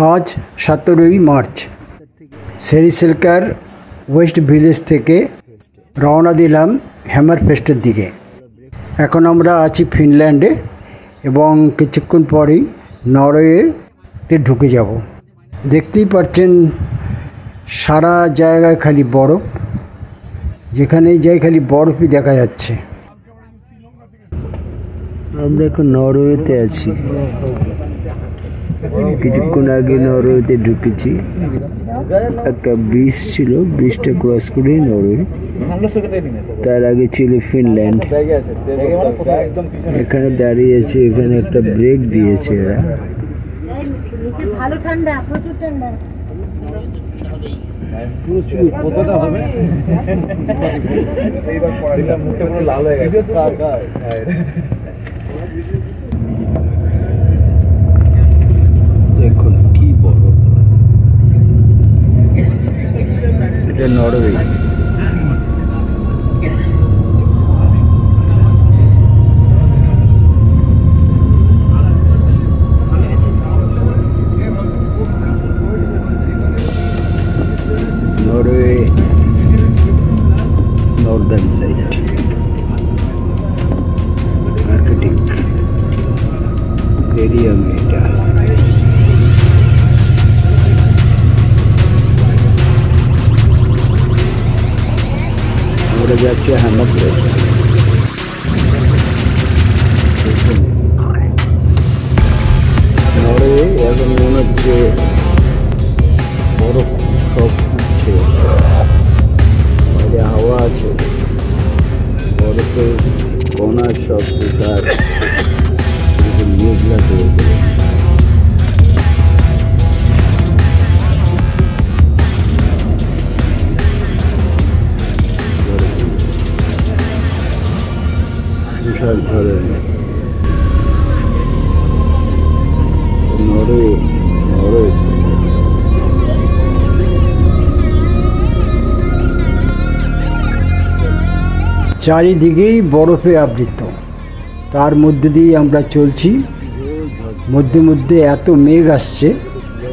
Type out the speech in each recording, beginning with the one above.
आज 17 मार्च সেরিসেলকার West village থেকে রওনা দিলাম হ্যামারফেস্টের দিকে। এখন আমরা আছি ফিনল্যান্ডে এবং কিছুক্ষণ পরেই নরওয়েতে ঢুকে যাব। দেখতেই পাচ্ছেন সারা জায়গায় খালি বরফ, যেখানেই যাই খালি বরফই দেখা যাচ্ছে। আমরা এখন নরওয়েতে আছি। কিছুক্ষণ আগে নরওয়েতে ঢুকেছি। একটা ব্রিজ ছিল, ব্রিজটা ক্রস করেই নরওয়ে, তার আগে ছিল ফিনল্যান্ড। এখানে দাঁড়িয়ে আছে, এখানে একটা ব্রেক দিয়েছে এরা। দেখুন কি বড়, এটা Norway. Norway Northern side, Arctic area में এটা। আমরা যাচ্ছি হ্যামারফেস্ট। নরওয়ে এখন মনে হচ্ছে বরফ সব উঠছে, বাইরে হাওয়া আছে, বরফের কণা সব তুষার মেঘলা হয়ে গেল। তুষার ঝরে নরওয়ে। চারিদিকেই বরফে আবৃত, তার মধ্যে দিয়ে আমরা চলছি। মধ্যে মধ্যে এত মেঘ আসছে,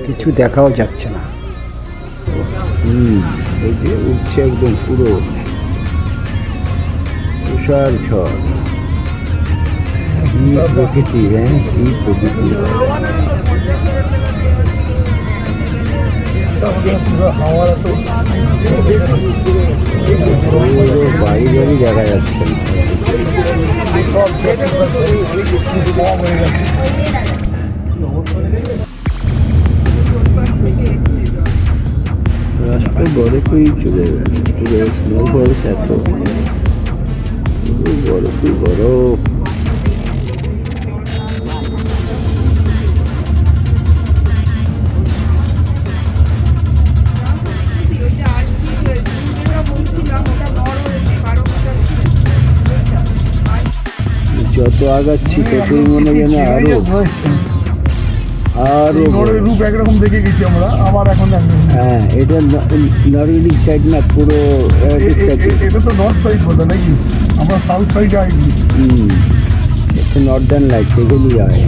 কিছু দেখাও যাচ্ছে না। এই যে উঠছে একদম পুরো তুষার ঝড়। কি প্রকৃতি, হ্যাঁ কি প্রকৃতি। বাড়ি বাড়ি দেখা যাচ্ছে। রাস্তা বরফেই চলে গেছে, পুরো স্নোফল, এত বরফই বরফ। যত আগাচ্ছি ততই মনে যেন আরো রূপ একরকম দেখে গেছি আমরা। আবার এখন হ্যাঁ, এটা নর্ডিক সাইড না, পুরো এটা তো নর্থ সাইড বলতে নাকি, আমরা সাউথ সাইডে আইনি। এটা নর্দার্ন লাইট, সেগুলি হয়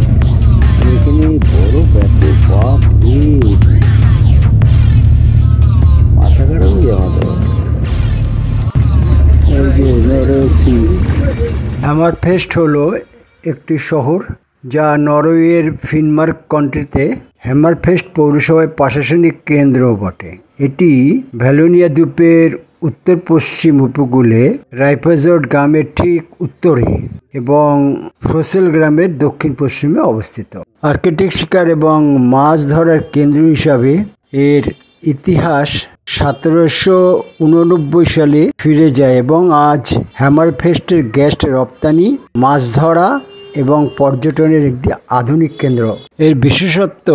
এখানে বরফ এত বাপ, মাথা খারাপ হয়ে যাওয়া। হ্যামারফেস্ট হলো একটি শহর যা নরওয়ের ফিনমার্ক কান্ট্রিতে হ্যামারফেস্ট পৌরসভায় প্রশাসনিক কেন্দ্র বটে। এটি ভ্যালোনিয়া দ্বীপের উত্তর পশ্চিম উপকূলে রাইফাজড গ্রামের ঠিক উত্তরে এবং ফ্রোসেল গ্রামের দক্ষিণ পশ্চিমে অবস্থিত। আর্কটিক শিকার এবং মাছ ধরার কেন্দ্র হিসাবে এর ইতিহাস 1789 সালে ফিরে যায় এবং আজ হ্যামারফেস্টের গ্যাস রপ্তানি, মাছ ধরা এবং পর্যটনের একটি আধুনিক কেন্দ্র। এর বিশেষত্ব,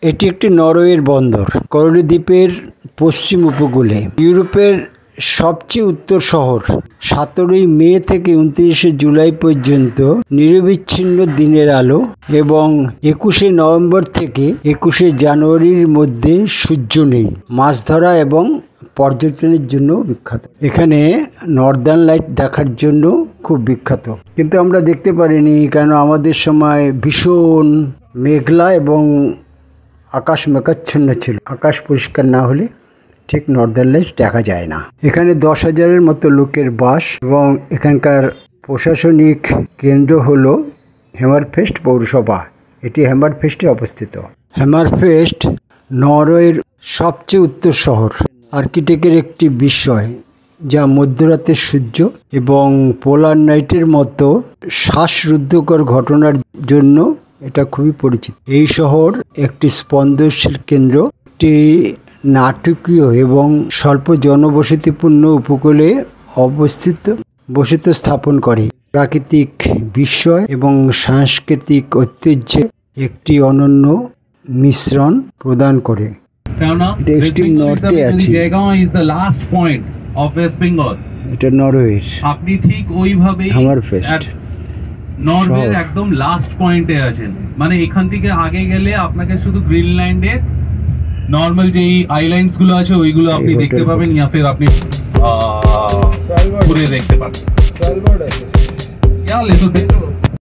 এটি একটি নরওয়ের বন্দর, করোলি দ্বীপের পশ্চিম উপকূলে, ইউরোপের সবচেয়ে উত্তর শহর। 17 মে থেকে 29 জুলাই পর্যন্ত নিরবিচ্ছিন্ন দিনের আলো এবং 21 নভেম্বর থেকে 21 জানুয়ারির মধ্যে সূর্য নেই। মাছ ধরা এবং পর্যটনের জন্য বিখ্যাত। এখানে নর্দার্ন লাইট দেখার জন্য খুব বিখ্যাত, কিন্তু আমরা দেখতে পারিনি, কারণ আমাদের সময় ভীষণ মেঘলা এবং আকাশ মেঘাচ্ছন্ন ছিল। আকাশ পরিষ্কার না হলে ঠিক নর্দার্ন লাইটস দেখা যায় না। এখানে 10,000-এর মতো লোকের বাস এবং এখানকার প্রশাসনিক কেন্দ্র হলো হ্যামারফেস্ট পৌরসভা। এটি হ্যামারফেস্টে অবস্থিত। হ্যামারফেস্ট নরওয়ের সবচেয়ে উত্তর শহর। আর্কিটেক্টের একটি বিস্ময়, যা মধ্যরাতের সূর্য এবং পোলার নাইটের মতো শ্বাসরুদ্ধকর ঘটনার জন্য এটা খুবই পরিচিত। এই শহর একটি স্পন্দনশীল কেন্দ্র, একটি নাটকীয় এবং স্বল্প জনবসতিপূর্ণ উপকূলে বসতি স্থাপন করে প্রাকৃতিক বিস্ময় এবং সাংস্কৃতিক ঐতিহ্যে একটি অনন্য মিশ্রণ প্রদান করে। এক্সট্রিম নর্থে আছে। এটা নরওয়ের। আপনি ঠিক ওইভাবেই হ্যামারফেস্ট নরওয়ের একদম লাস্ট পয়েন্টে আছেন। মানে এখান থেকে আগে গেলে আপনাকে শুধু গ্রিনল্যান্ডের নর্মাল যে আইল্যান্ডস গুলো আছে ওইগুলো আপনি দেখতে পাবেন, ইয়া ফির আপনি ঘুরে দেখতে পাবেন।